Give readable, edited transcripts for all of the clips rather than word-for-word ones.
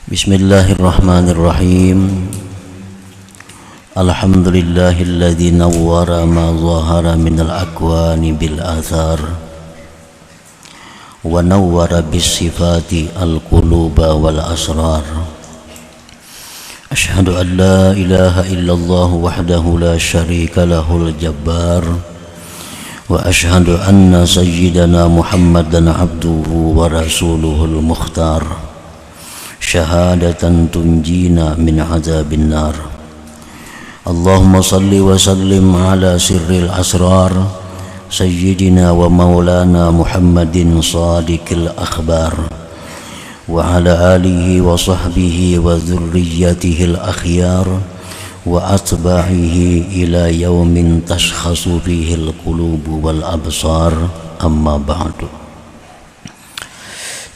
Bismillahirrahmanirrahim. Alhamdulillahilladzi nawwara ma zahara minal akwani bil athar wa nawwara bis sifati al quluba wal asrar. Ashhadu an la ilaha illallah wahdahu la syarika lahul jabbar wa ashhadu anna sayyidana Muhammadan abduhu wa rasuluhul mukhtar syahadatan tunjina min azabin nar. Allahumma salli wa sallim ala sirril asrar sayyidina wa maulana Muhammadin sadiqil akhbar wa ala alihi wa sahbihi wa dhurriyyatihil akhyar wa atba'ihi ila yaumin tashkhasu fihil qulubu wal absar. Amma ba'du.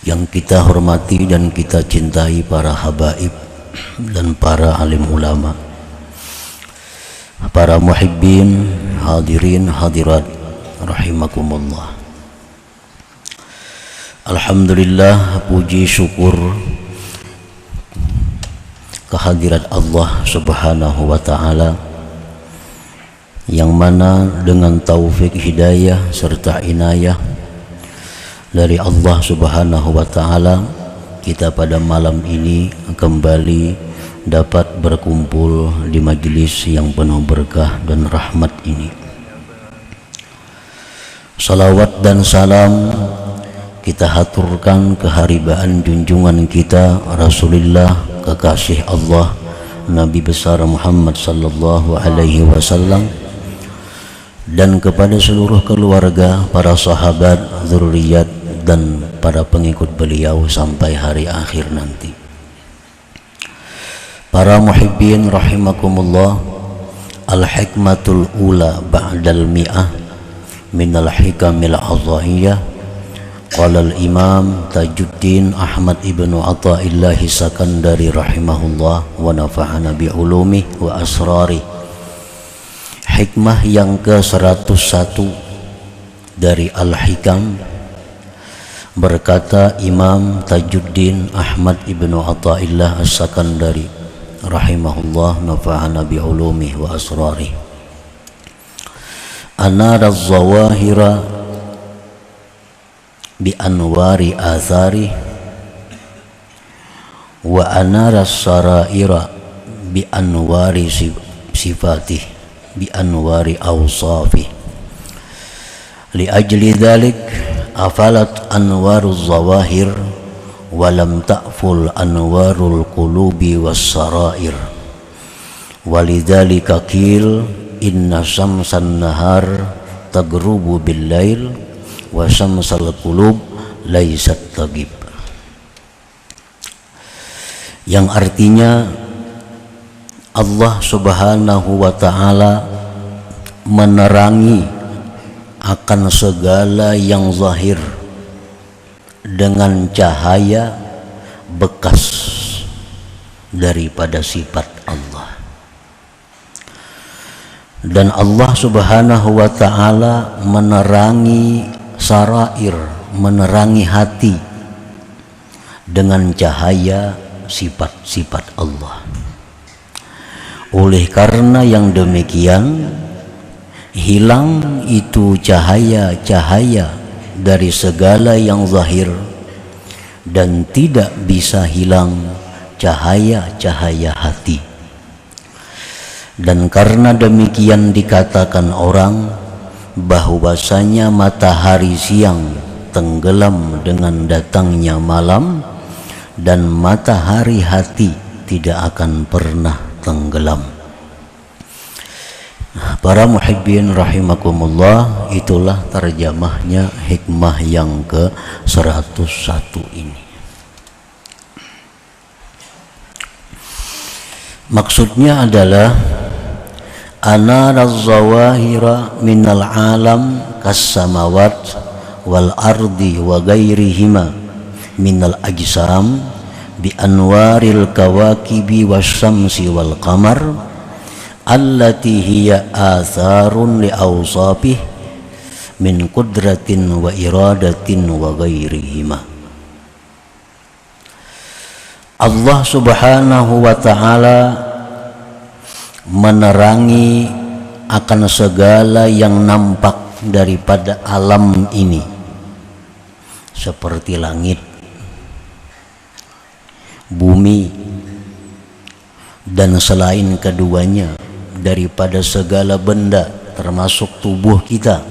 Yang kita hormati dan kita cintai para habaib dan para alim ulama, para muhibbin, hadirin hadirat rahimakumullah. Alhamdulillah, puji syukur kehadirat Allah subhanahu wa ta'ala, yang mana dengan taufik hidayah serta inayah dari Allah subhanahu wa ta'ala, kita pada malam ini kembali dapat berkumpul di majelis yang penuh berkah dan rahmat ini. Salawat dan salam kita haturkan keharibaan junjungan kita Rasulullah, kekasih Allah, Nabi besar Muhammad sallallahu alaihi wasallam, dan kepada seluruh keluarga, para sahabat, zurriyat, dan para pengikut beliau sampai hari akhir nanti. Para muhibbin rahimakumullah, al-hikmatul ula ba'dal mi'ah minal hikamil azaiyah. Qala al-imam Tajuddin Ahmad ibnu Athaillah Sakandari rahimahullah wa nafa'ana bi'ulumi wa asrari. Hikmah yang ke-101 dari Al-Hikam, berkata Imam Tajuddin Ahmad ibnu Athaillah As-Sakandari rahimahullah, nafa'ana bi'ulumi wa asrari. Anara az-zawahira bi anwari athari wa anara as-saraira bi anwari sifatih bi anwari awsafih. Li ajli dhalik afalat anwaruz zawahir walam ta'ful anwarul qulubi was sarair. Walidhalika qil inna syamsan nahar tagrubu bil lail wa syamsal qulub laysat tagib. Yang artinya Allah subhanahu wa ta'ala menerangi akan segala yang zahir dengan cahaya bekas daripada sifat Allah. Dan Allah subhanahu wa ta'ala menerangi sarair, menerangi hati dengan cahaya sifat-sifat Allah. Oleh karena yang demikian, hilang itu cahaya-cahaya dari segala yang zahir, dan tidak bisa hilang cahaya-cahaya hati. Dan karena demikian dikatakan orang bahwasanya matahari siang tenggelam dengan datangnya malam, dan matahari hati tidak akan pernah tenggelam. Para muhibbin rahimakumullah, itulah terjemahnya hikmah yang ke-101 ini. Maksudnya adalah anara zawahira minal alam kas-samawat wal ardi wa ghairihima minal ajsam bi anwaril kawakibi wasyamsi wal qamar allati hiya atharun li awsafih min qudratin wa iradatin wa ghairihima. Allah Subhanahu wa ta'ala menerangi akan segala yang nampak daripada alam ini, seperti langit, bumi, dan selain keduanya daripada segala benda termasuk tubuh kita.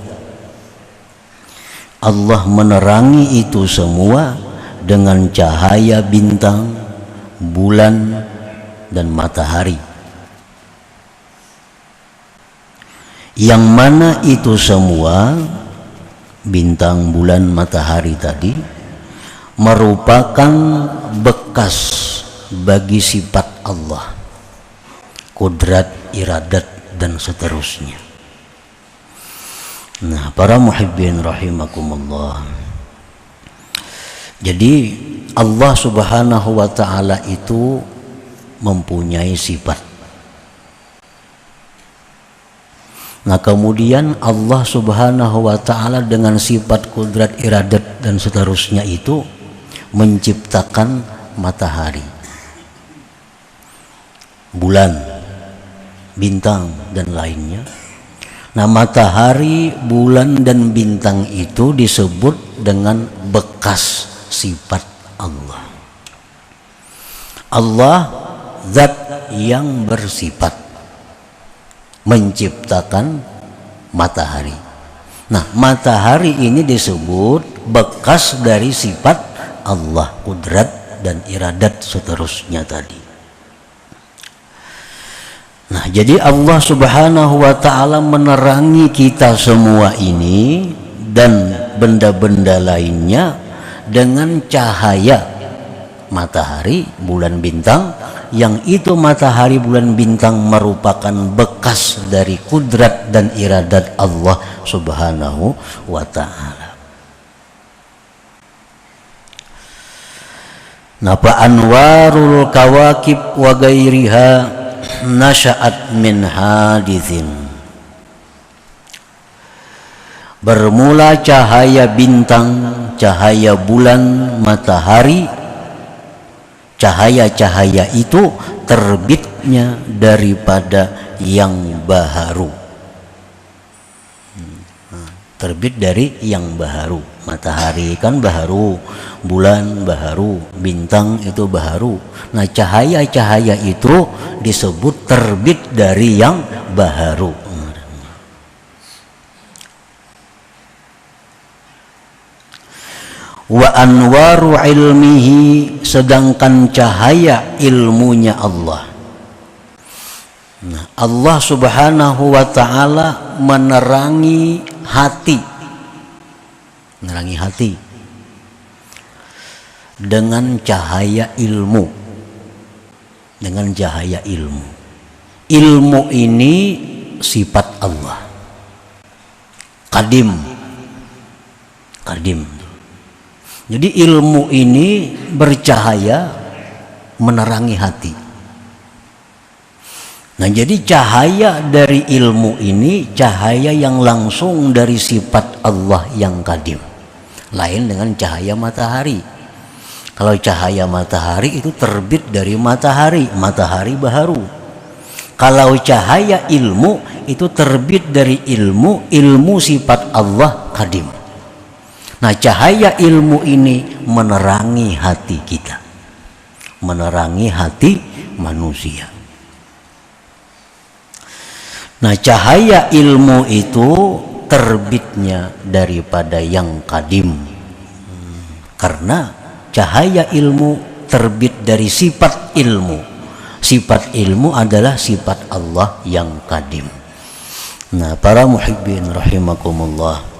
Allah menerangi itu semua dengan cahaya bintang, bulan, dan matahari, yang mana itu semua bintang, bulan, matahari tadi merupakan bekas bagi sifat Allah, kudrat, iradat, dan seterusnya. Nah, para muhibbin rahimakumullah, jadi Allah Subhanahu wa ta'ala itu mempunyai sifat. Nah, kemudian Allah Subhanahu wa ta'ala dengan sifat kudrat, iradat, dan seterusnya itu menciptakan matahari, bulan, bintang, dan lainnya. Nah, matahari, bulan, dan bintang itu disebut dengan bekas sifat Allah. Allah zat yang bersifat menciptakan matahari. Nah, matahari ini disebut bekas dari sifat Allah, kudrat dan iradat seterusnya tadi. Nah, jadi Allah Subhanahu wa ta'ala menerangi kita semua ini dan benda-benda lainnya dengan cahaya matahari, bulan, bintang, yang itu matahari, bulan, bintang merupakan bekas dari kudrat dan iradat Allah Subhanahu wa ta'ala. Nah, anwarul kawakib wa gairiha nasya'at min hadithin. Bermula cahaya bintang, cahaya bulan, matahari, cahaya-cahaya itu terbitnya daripada yang baharu. Terbit dari yang baharu. Matahari kan baharu, bulan baharu, bintang itu baharu. Nah, cahaya-cahaya itu disebut terbit dari yang baharu. Wa anwaru ilmihi, sedangkan cahaya ilmunya Allah. Nah, Allah Subhanahu wa ta'ala menerangi hati, menerangi hati dengan cahaya ilmu, dengan cahaya ilmu. Ilmu ini sifat Allah, kadim, kadim. Jadi ilmu ini bercahaya menerangi hati. Nah, jadi cahaya dari ilmu ini cahaya yang langsung dari sifat Allah yang kadim, lain dengan cahaya matahari. Kalau cahaya matahari itu terbit dari matahari, matahari baharu. Kalau cahaya ilmu itu terbit dari ilmu, ilmu sifat Allah kadim. Nah, cahaya ilmu ini menerangi hati kita, menerangi hati manusia. Nah, cahaya ilmu itu terbitnya daripada yang kadim, karena cahaya ilmu terbit dari sifat ilmu. Sifat ilmu adalah sifat Allah yang kadim. Nah, para muhibbin rahimakumullah,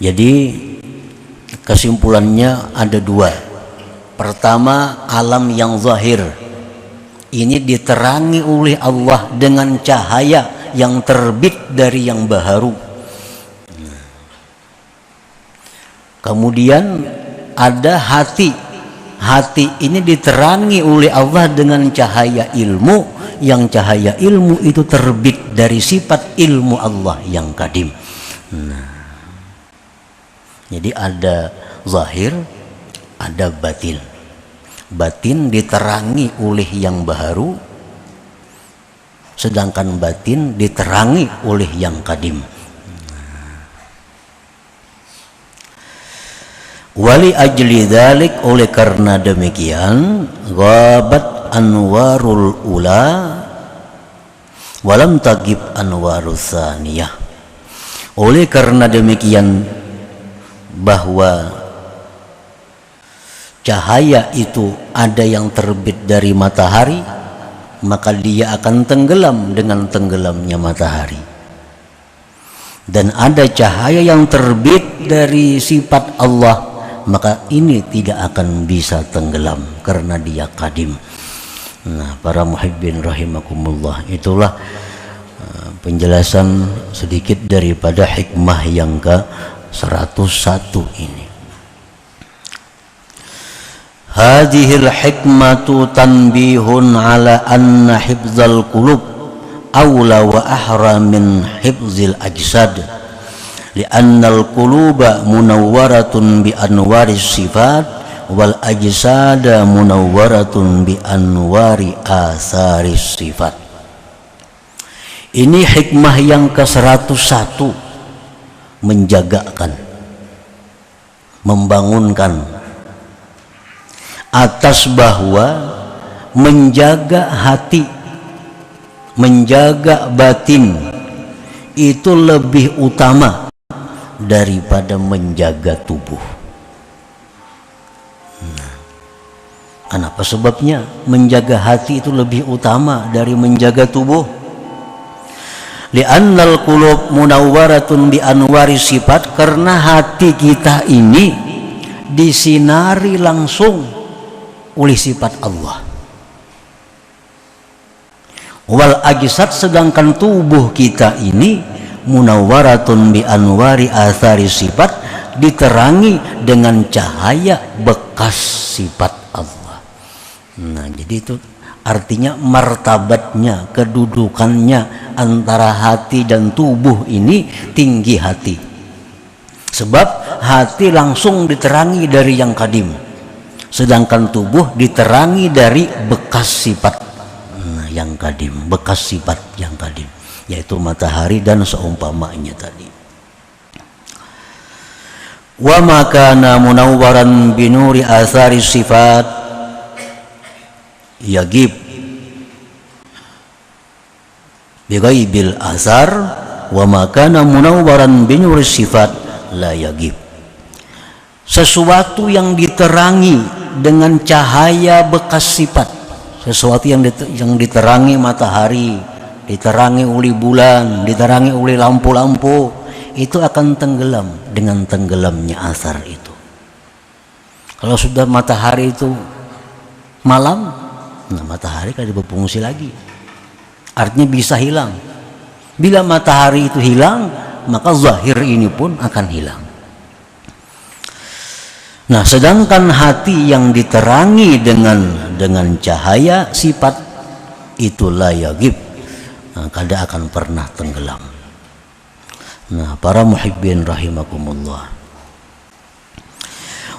jadi kesimpulannya ada dua. Pertama, alam yang zahir ini diterangi oleh Allah dengan cahaya yang terbit dari yang baharu. Kemudian ada hati. Hati ini diterangi oleh Allah dengan cahaya ilmu, yang cahaya ilmu itu terbit dari sifat ilmu Allah yang kadim. Nah, jadi ada zahir, ada batin. batin diterangi oleh yang baharu, sedangkan batin diterangi oleh yang kadim. Wali ajli dzalik, oleh karena demikian, ghabat anwarul ula walam tagib anwarus tsaniyah. Oleh karena demikian, bahwa cahaya itu ada yang terbit dari matahari, maka dia akan tenggelam dengan tenggelamnya matahari. Dan ada cahaya yang terbit dari sifat Allah, maka ini tidak akan bisa tenggelam karena dia kadim. Nah, para muhibbin rahimakumullah, itulah penjelasan sedikit daripada hikmah yang ke 101 ini. Hadhil hikmatu tanbihun ala anna hifdzal qulub awla wa ahra min hifzil ajsad. Li'anna al-quluba munawwaratun bi anwaris sifat wal ajsada munawwaratun bi anwari atharis sifat. Ini hikmah yang ke-101, menjagakan, membangunkan atas bahwa menjaga hati, menjaga batin itu lebih utama daripada menjaga tubuh. Nah, kenapa sebabnya menjaga hati itu lebih utama dari menjaga tubuh? Li'annal qulub munawwaratun bi anwari sifat, karena hati kita ini disinari langsung oleh sifat Allah. Wal ajsad, sedangkan tubuh kita ini munawwaratun bi anwari athari sifat, diterangi dengan cahaya bekas sifat Allah. Nah, jadi itu artinya martabatnya, kedudukannya antara hati dan tubuh ini tinggi hati. Sebab hati langsung diterangi dari yang kadim, sedangkan tubuh diterangi dari bekas sifat yang kadim, bekas sifat yang kadim, yaitu matahari dan seumpamanya tadi. Wa makana munawwaran binuri athari sifat yagib bighaibil athar, wa makana munawwaran binuri sifat la yagib. Sesuatu yang diterangi dengan cahaya bekas sifat, sesuatu yang diterangi matahari, diterangi oleh bulan, diterangi oleh lampu-lampu, itu akan tenggelam dengan tenggelamnya asar itu. Kalau sudah matahari itu malam, nah matahari kan berfungsi lagi, artinya bisa hilang. Bila matahari itu hilang, maka zahir ini pun akan hilang. Nah, sedangkan hati yang diterangi dengan cahaya sifat itu la yagib, nah, kada akan pernah tenggelam. Nah, para muhibbin rahimakumullah,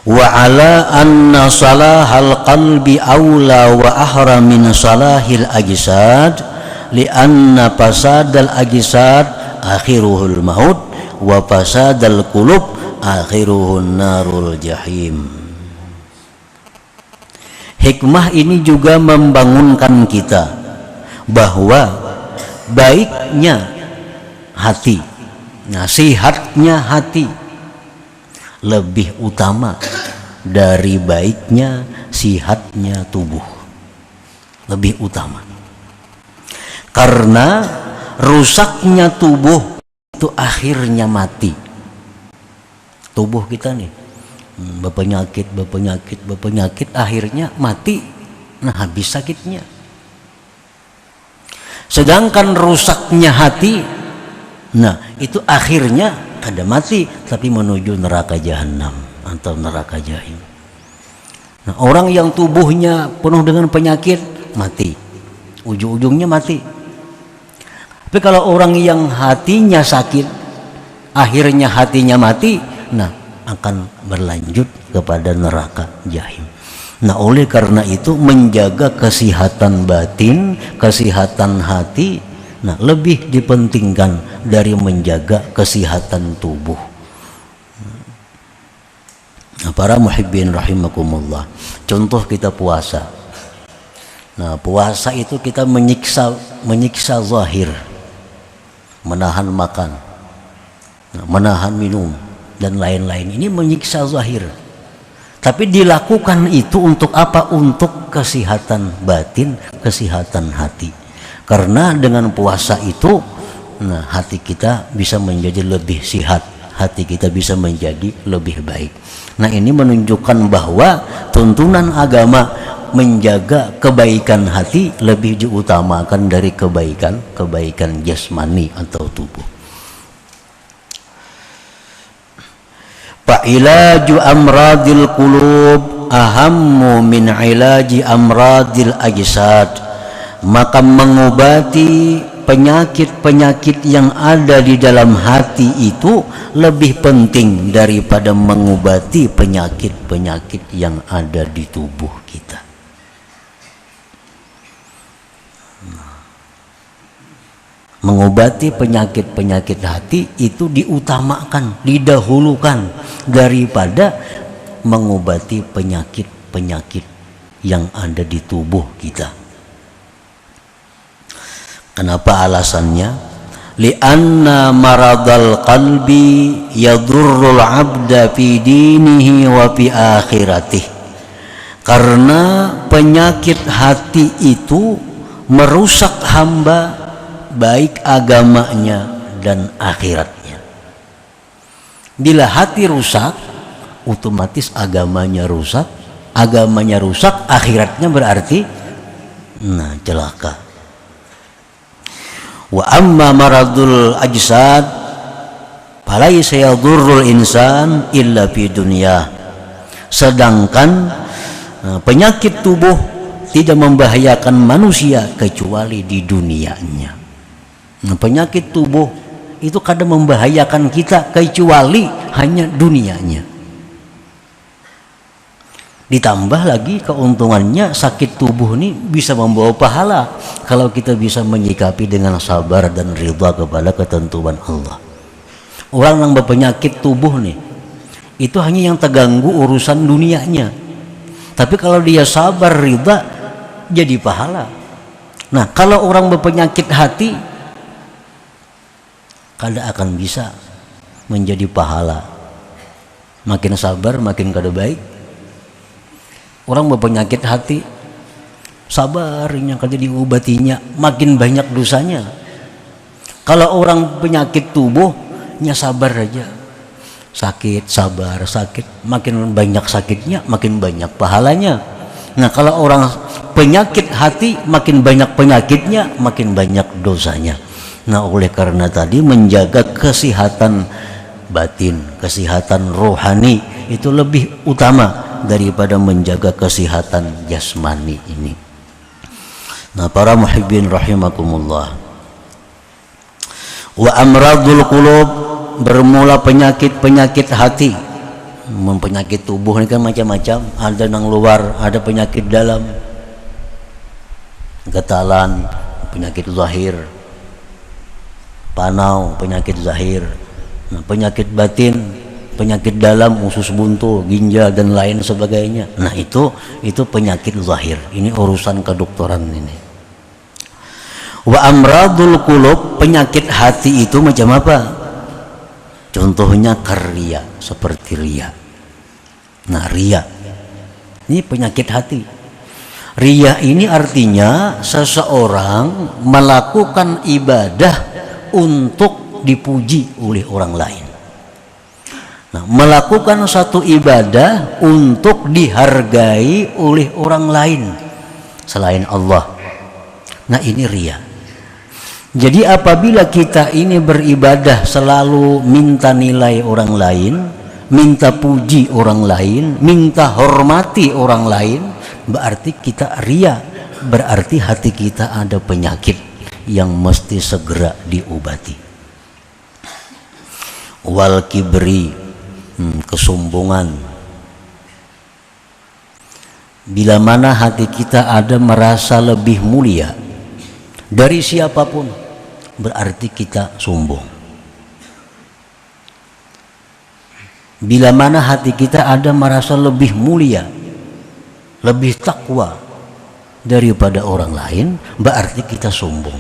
wa ala anna salahal qalbi aula wa ahra min salahil ajsad, li anna fasadal ajsad akhiruhul maut wa fasadal qulub akhiruhun narul jahim. Hikmah ini juga membangunkan kita bahwa baiknya hati, nasihatnya hati lebih utama dari baiknya sihatnya tubuh, lebih utama. Karena rusaknya tubuh itu akhirnya mati. Tubuh kita nih berpenyakit, akhirnya mati. Nah, habis sakitnya. Sedangkan rusaknya hati, nah itu akhirnya kada mati, tapi menuju neraka jahanam atau neraka jahim. Nah, orang yang tubuhnya penuh dengan penyakit mati, ujung-ujungnya mati. Tapi kalau orang yang hatinya sakit, akhirnya hatinya mati, nah akan berlanjut kepada neraka jahim. Nah, oleh karena itu menjaga kesehatan batin, kesehatan hati, nah lebih dipentingkan dari menjaga kesehatan tubuh. Nah, para muhibbin rahimakumullah, contoh kita puasa. Nah, puasa itu kita menyiksa zahir, menahan makan, menahan minum dan lain-lain. Ini menyiksa zahir. Tapi dilakukan itu untuk apa? Untuk kesehatan batin, kesehatan hati. Karena dengan puasa itu, nah, hati kita bisa menjadi lebih sehat, hati kita bisa menjadi lebih baik. Nah, ini menunjukkan bahwa tuntunan agama menjaga kebaikan hati lebih diutamakan dari kebaikan jasmani atau tubuh. Fa'ilaju amradil qulub ahammu min ilaji amradil ajsad. Maka mengobati penyakit-penyakit yang ada di dalam hati itu lebih penting daripada mengobati penyakit-penyakit yang ada di tubuh kita. Mengobati penyakit-penyakit hati itu diutamakan, didahulukan daripada mengobati penyakit-penyakit yang ada di tubuh kita. Kenapa alasannya? Li'anna maradal qalbi yadurrul abda fi dinihi wa fi akhiratih. Karena penyakit hati itu merusak hamba baik agamanya dan akhiratnya. Bila hati rusak, otomatis agamanya rusak, akhiratnya berarti celaka. Wa amma maradul ajsad falaysa yadurrul insan illa fi dunya. Sedangkan penyakit tubuh tidak membahayakan manusia kecuali di dunianya. Penyakit tubuh itu kadang membahayakan kita kecuali hanya dunianya. Ditambah lagi keuntungannya, sakit tubuh ini bisa membawa pahala kalau kita bisa menyikapi dengan sabar dan ridha kepada ketentuan Allah. Orang yang berpenyakit tubuh nih, itu hanya yang terganggu urusan dunianya. Tapi kalau dia sabar ridha, jadi pahala. Nah, kalau orang berpenyakit hati, kada akan bisa menjadi pahala. Makin sabar makin kada baik. Orang berpenyakit hati, sabarnya kada diobatinya, makin banyak dosanya. Kalau orang penyakit tubuhnya sabar aja, sakit sabar sakit, makin banyak sakitnya makin banyak pahalanya. Nah, kalau orang penyakit hati, makin banyak penyakitnya makin banyak dosanya. Nah, oleh karena tadi menjaga kesehatan batin, kesehatan rohani itu lebih utama daripada menjaga kesehatan jasmani ini. Nah, para muhibbin rahimakumullah, wa amradul qulub, bermula penyakit-penyakit hati. Penyakit tubuh ini kan macam-macam, ada yang luar, ada penyakit dalam, getalan, penyakit zahir, panau, penyakit zahir. Nah, penyakit batin, penyakit dalam, usus buntu, ginjal dan lain sebagainya. Nah, itu penyakit zahir. Ini urusan kedokteran ini. Wa amradul qulub, penyakit hati itu macam apa? Contohnya ria, seperti ria. Nah, ria ini penyakit hati. Ria ini artinya seseorang melakukan ibadah untuk dipuji oleh orang lain. Nah, melakukan satu ibadah untuk dihargai oleh orang lain selain Allah. Nah, ini ria. Jadi apabila kita ini beribadah selalu minta nilai orang lain, minta puji orang lain, minta hormati orang lain, berarti kita ria, berarti hati kita ada penyakit yang mesti segera diobati. Wal kibri, kesombongan. Bila mana hati kita ada merasa lebih mulia dari siapapun, berarti kita sombong. Bila mana hati kita ada merasa lebih mulia, lebih takwa daripada orang lain, berarti kita sombong,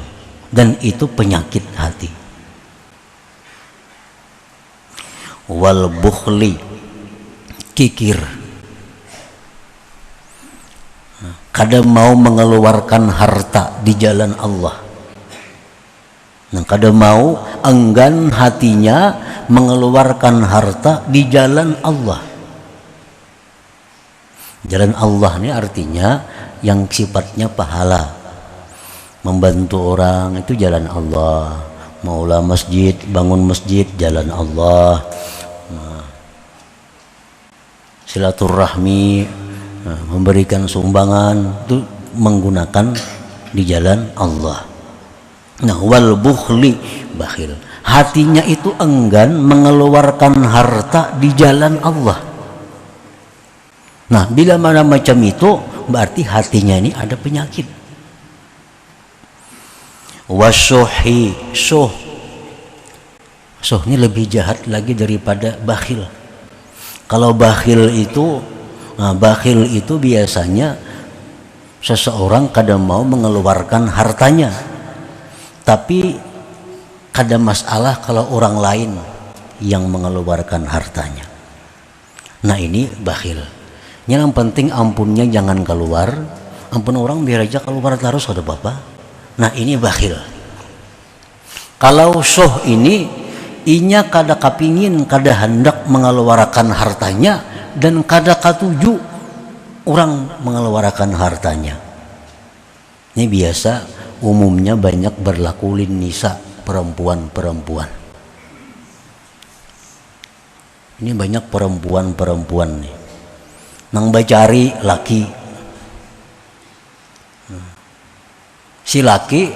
dan itu penyakit hati. Wal bukhli, kikir, kadang mau mengeluarkan harta di jalan Allah. Nah, kadang mau enggan hatinya mengeluarkan harta di jalan Allah. Jalan Allah ini artinya yang sifatnya pahala, membantu orang itu jalan Allah. Maulah masjid, bangun masjid, jalan Allah. Silaturahmi, memberikan sumbangan, itu menggunakan di jalan Allah. Nah, wal bukhli, bakhil, hatinya itu enggan mengeluarkan harta di jalan Allah. Nah, bila mana macam itu, berarti hatinya ini ada penyakit. Wasyuhi, syuh ini lebih jahat lagi daripada bakhil. Kalau bakhil itu biasanya seseorang kadang mau mengeluarkan hartanya, tapi kadang masalah kalau orang lain yang mengeluarkan hartanya. Nah, ini bakhil. Yang penting ampunnya jangan keluar, ampun orang biar aja keluar terus, ada apa-apa. Nah, ini bakhil. Kalau syuh ini inya kada kapingin, kada hendak mengeluarkan hartanya, dan kada katuju orang mengeluarkan hartanya. Ini biasa umumnya banyak berlaku lin nisa, perempuan-perempuan. Ini banyak perempuan-perempuan nih nang bacari laki. Si laki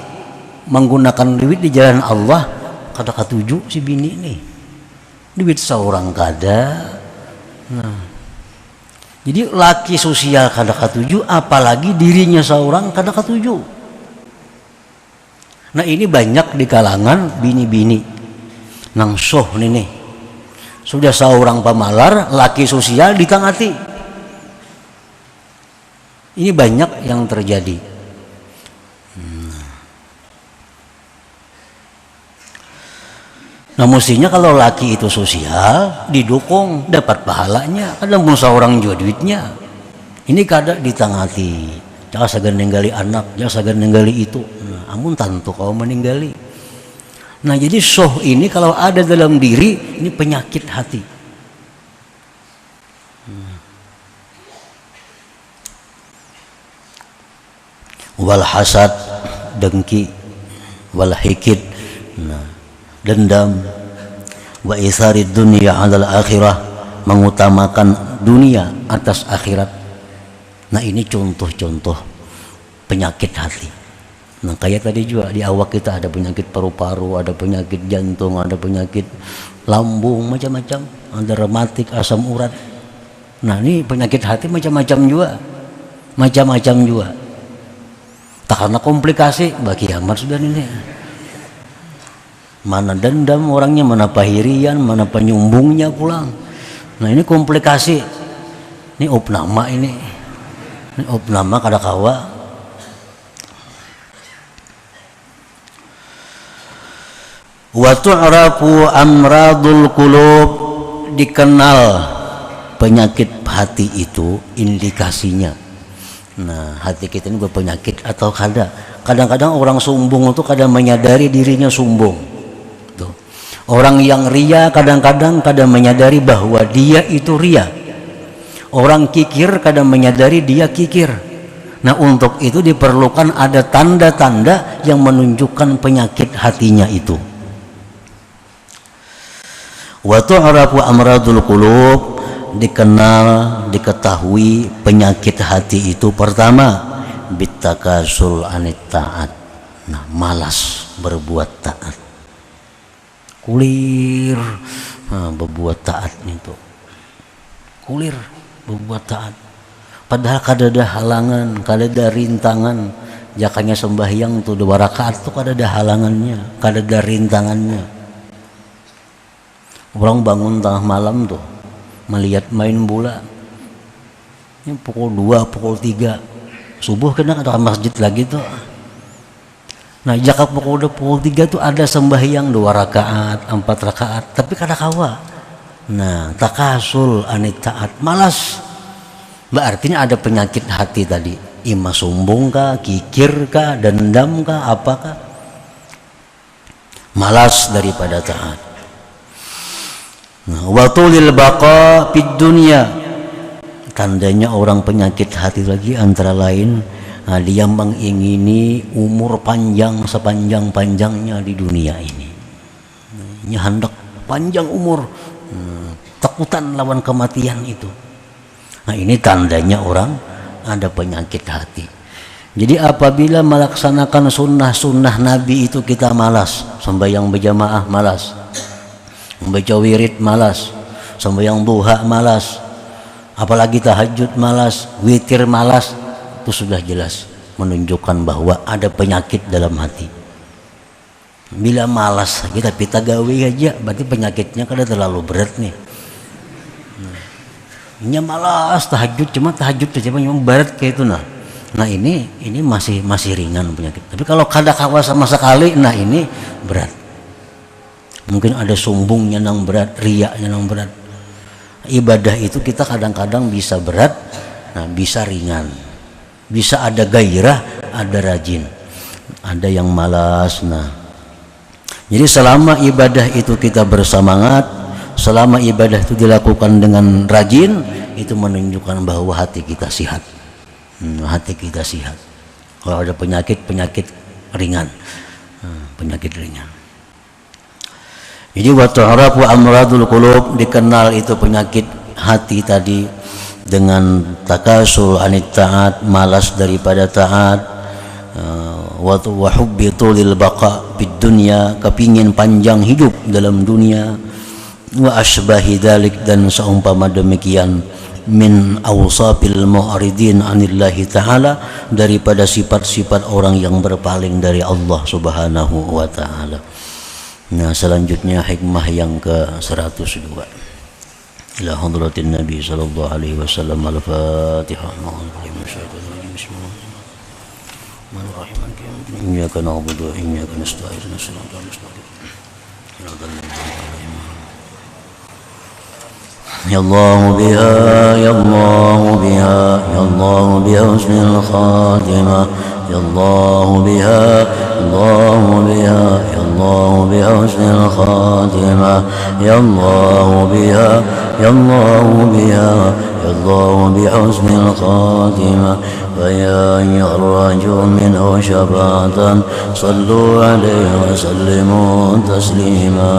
menggunakan duit di jalan Allah, kada katuju si bini nih, duit seorang kada. Nah, jadi laki sosial kada katuju, apalagi dirinya seorang kada katuju. Nah, ini banyak di kalangan bini-bini nang soh nih, sudah seorang pamalar, laki sosial ditangati. Ini banyak yang terjadi. Nah, mestinya kalau laki itu sosial, didukung, dapat pahalanya. Kadang pun seorang juga duitnya. Ini kadang ditangati. Jangan segan ninggali anak, jangan segan ninggali itu. Nah, amun tantu kau meninggali. Nah, jadi soh ini kalau ada dalam diri, ini penyakit hati. Wal hasad, dengki, wal hikid, nah, dendam, wa isarid dunya 'alal akhirah, mengutamakan dunia atas akhirat. Nah, ini contoh-contoh penyakit hati. Nah, kayak tadi juga di awak kita ada penyakit paru-paru, ada penyakit jantung, ada penyakit lambung, macam-macam, ada rematik, asam urat. Nah, ini penyakit hati macam-macam juga, macam-macam juga. Tak karena komplikasi bagi kiamat sudah ini. Mana dendam orangnya, mana pahirian, mana penyumbungnya pulang. Nah, ini komplikasi. Ini opnama ini opnama kada kawa. Wa tu'rafu amradul qulub, dikenal penyakit hati itu indikasinya. Nah, hati kita ini berpenyakit atau kada. Kadang-kadang orang sombong itu kadang menyadari dirinya sombong. Tuh. Orang yang ria kadang-kadang menyadari bahwa dia itu ria. Orang kikir kadang menyadari dia kikir. Nah, untuk itu diperlukan ada tanda-tanda yang menunjukkan penyakit hatinya itu. Wa tu'rafu amradul qulub, dikenal, diketahui penyakit hati itu pertama bitakasul anit taat. Nah, malas berbuat taat, kulir berbuat taat itu, kulir berbuat taat. Padahal kadada halangan, kadada rintangan. Jakanya sembahyang tuh 2 rakaat tuh kadada halangannya, kadada rintangannya. Orang bangun tengah malam tuh melihat main bola. Ini pukul 2, pukul 3 subuh kena ke masjid lagi tuh. Nah, jaka pukul 3 tuh ada sembahyang 2 rakaat, 4 rakaat, tapi kada kawa. Nah, takasul anit taat, malas. Berarti ada penyakit hati tadi. Ima sombong kah, kikir kah, dendam kah, apakah? Malas daripada taat. Nah, wa tulil baqa fid dunya. Tandanya orang penyakit hati lagi antara lain, dia mengingini umur panjang sepanjang-panjangnya di dunia ini. Ini hendak panjang umur, takutan lawan kematian itu. Nah, ini tandanya orang ada penyakit hati. Jadi apabila melaksanakan sunnah-sunnah Nabi itu kita malas, sembahyang berjamaah malas, membaca wirid malas, sembahyang duha malas, apalagi tahajud malas, witir malas, itu sudah jelas menunjukkan bahwa ada penyakit dalam hati. Bila malas kita pita gawe aja, berarti penyakitnya kada terlalu berat nih. Ini malas tahajud, cuma tahajud aja cuma berat kayak itu nah. Nah ini masih ringan penyakit. Tapi kalau kada kawa sama sekali, nah ini berat. Mungkin ada sombongnya yang berat, riaknya yang berat. Ibadah itu kita kadang-kadang bisa berat, nah bisa ringan, bisa ada gairah, ada rajin, ada yang malas. Nah, jadi selama ibadah itu kita bersemangat, selama ibadah itu dilakukan dengan rajin, itu menunjukkan bahwa hati kita sehat. Hati kita sehat. Kalau ada penyakit ringan, penyakit ringan. Jadi wa tu'rafu amradul qulub, dikenal itu penyakit hati tadi dengan takasul anit taat, malas daripada taat, wa hubbi tulil baqa fid dunya, kepingin panjang hidup dalam dunia, wa asbahi dzalik, dan seumpama demikian min awsafil mu'ridin anillahi ta'ala, daripada sifat-sifat orang yang berpaling dari Allah Subhanahu wa ta'ala. Nah, selanjutnya hikmah yang ke-102. Ila hadratin Nabi sallallahu alaihi wasallam. Al-Fatihah. Bismillahirrahmanirrahim. Iyyaka na'budu wa iyyaka nasta'in. Shiratal mustaqim. Ya Allah biha, ya Allah biha, ya Allah biha husnul khatimah. Ya Allah biha, Allah biha, ya Allah biha husnul khatimah. Ya Allah biha, ya Allah biha, ya Allah biha husnul khatimah. Wa ya yarju minhu syafa'atan sallu alaihi wa sallimu taslima.